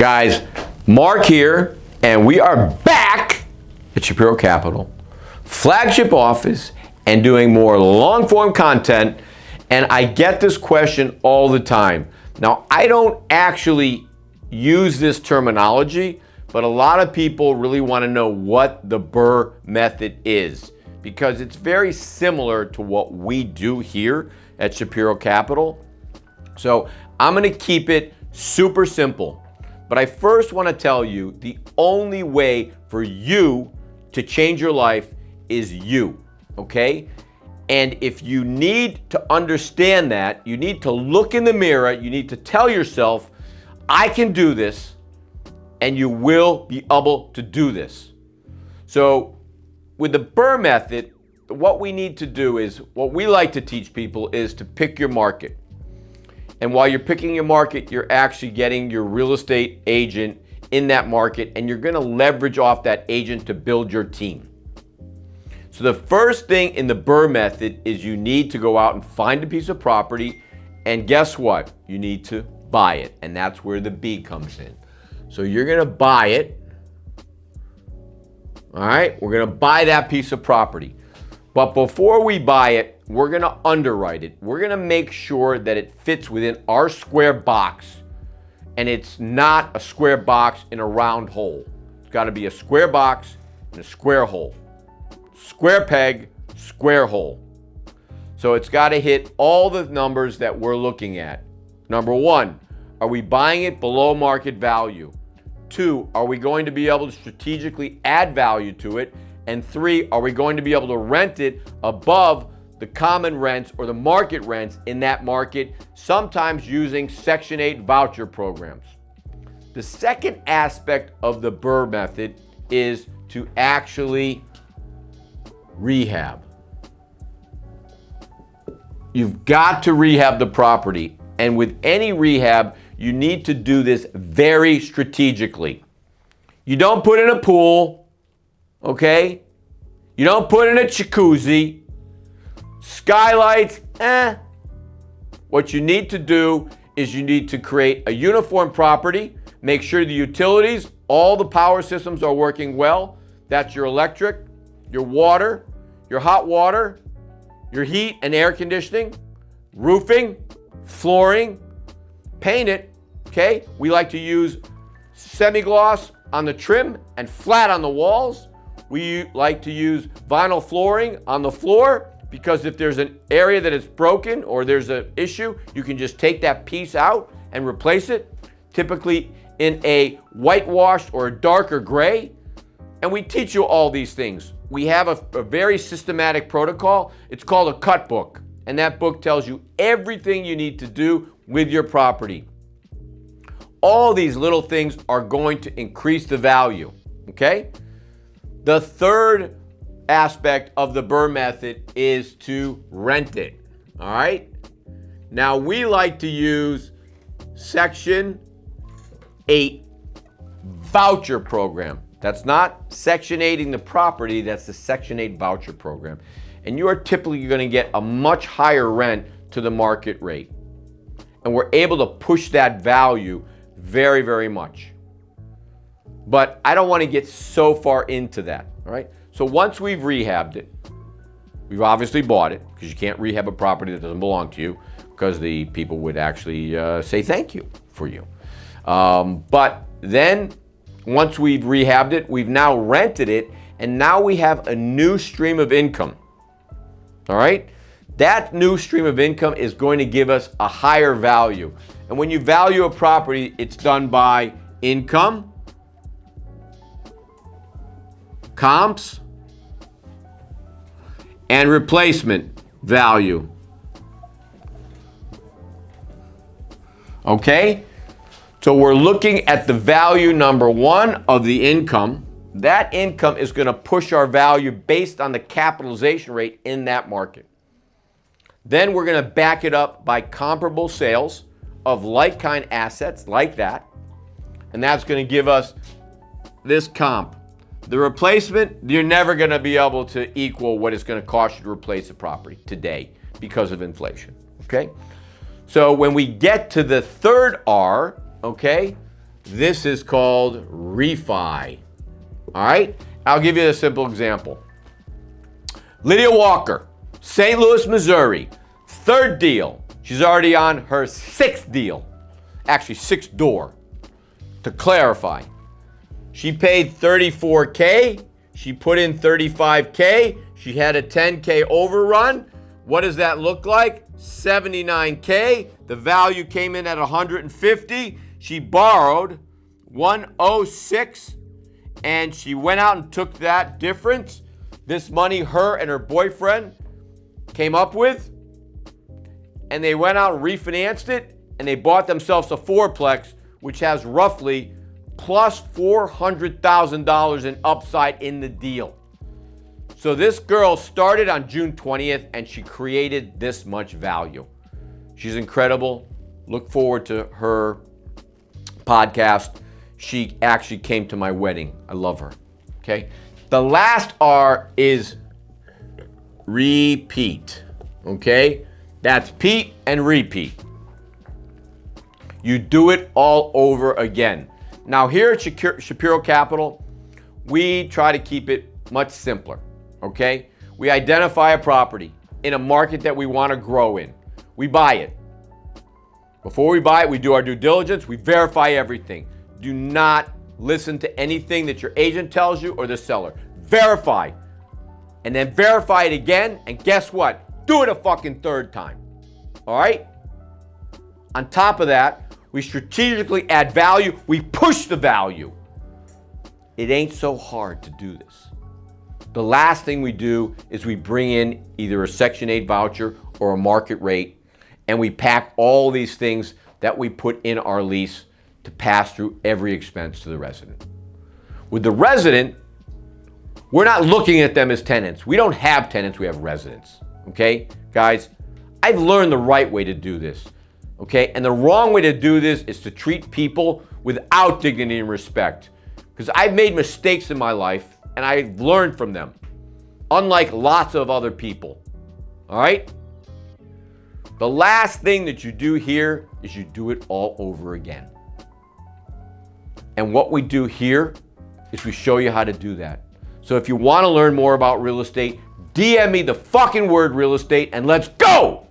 Guys, Mark here, and we are back at Shapiro Capital, flagship office, and doing more long-form content. And I get this question all the time. Now, I don't actually use this terminology, but a lot of people really want to know what the BRRR method is, because it's very similar to what we do here at Shapiro Capital. So I'm going to keep it super simple. But I first want to tell you the only way for you to change your life is you, okay? And if you need to understand that, you need to look in the mirror, you need to tell yourself, I can do this, and you will be able to do this. So with the BRRR method, what we need to do is, what we like to teach people is to pick your market. And while you're picking your market, you're actually getting your real estate agent in that market, and you're going to leverage off that agent to build your team. So the first thing in the BRRR method is you need to go out and find a piece of property, and guess what? You need to buy it, and that's where the B comes in. So you're going to buy it. All right, we're going to buy that piece of property. But before we buy it, we're going to underwrite it. We're going to make sure that it fits within our square box, and it's not a square box in a round hole. It's got to be a square box in a square hole. Square peg, square hole. So it's got to hit all the numbers that we're looking at. Number one, are we buying it below market value? Two, are we going to be able to strategically add value to it? And three, are we going to be able to rent it above the common rents or the market rents in that market, sometimes using Section 8 voucher programs? The second aspect of the BRRR method is to actually rehab. You've got to rehab the property. And with any rehab, you need to do this very strategically. You don't put in a pool, okay? You don't put in a jacuzzi. Skylights, What you need to do is you need to create a uniform property, make sure the utilities, all the power systems are working well. That's your electric, your water, your hot water, your heat and air conditioning, roofing, flooring, paint it, okay? We like to use semi-gloss on the trim and flat on the walls. We like to use vinyl flooring on the floor, because if there's an area that is broken or there's an issue, you can just take that piece out and replace it, typically in a whitewashed or a darker gray. And we teach you all these things. We have a very systematic protocol. It's called a cut book. And that book tells you everything you need to do with your property. All these little things are going to increase the value, okay? The third aspect of the BRRR method is to rent it, all right? Now, we like to use Section 8 voucher program. That's not Section 8ing the property, that's the Section 8 voucher program. And you are typically going to get a much higher rent to the market rate. And we're able to push that value very, very much. But I don't want to get so far into that, all right? So once we've rehabbed it, we've obviously bought it, because you can't rehab a property that doesn't belong to you, because the people would actually say thank you for you. But then once we've rehabbed it, we've now rented it, and now we have a new stream of income, all right? That new stream of income is going to give us a higher value. And when you value a property, it's done by income, comps, and replacement value. Okay? So we're looking at the value number one of the income. That income is going to push our value based on the capitalization rate in that market. Then we're going to back it up by comparable sales of like-kind assets like that. And that's going to give us this comp. The replacement, you're never going to be able to equal what it's going to cost you to replace a property today because of inflation, okay? So when we get to the third R, okay, This is called refi. All right? I'll give you a simple example. Lydia Walker, St. Louis, Missouri, third deal. She's already on her sixth deal. Actually, sixth door. To clarify, she paid $34K. She put in $35K. She had a $10K overrun. What does that look like? $79K. The value came in at $150. She borrowed $106, and she went out and took that difference. This money her and her boyfriend came up with, and they went out and refinanced it, and they bought themselves a fourplex, which has roughly plus $400,000 in upside in the deal. So this girl started on June 20th, and she created this much value. She's incredible. Look forward to her podcast. She actually came to my wedding. I love her. Okay. The last R is repeat. Okay. That's Pete and repeat. You do it all over again. Now here at Shapiro Capital, we try to keep it much simpler. Okay. We identify a property in a market that we want to grow in. We buy it. Before we buy it, we do our due diligence. We verify everything. Do not listen to anything that your agent tells you or the seller. Verify. And then verify it again. And guess what? Do it a fucking third time. All right? On top of that, we strategically add value. We push the value. It ain't so hard to do this. The last thing we do is we bring in either a Section 8 voucher or a market rate, and we pack all these things that we put in our lease to pass through every expense to the resident. With the resident, we're not looking at them as tenants. We don't have tenants, we have residents. Okay, guys, I've learned the right way to do this. Okay, and the wrong way to do this is to treat people without dignity and respect. Because I've made mistakes in my life and I've learned from them, unlike lots of other people. All right? The last thing that you do here is you do it all over again. And what we do here is we show you how to do that. So if you want to learn more about real estate, DM me the fucking word real estate and let's go!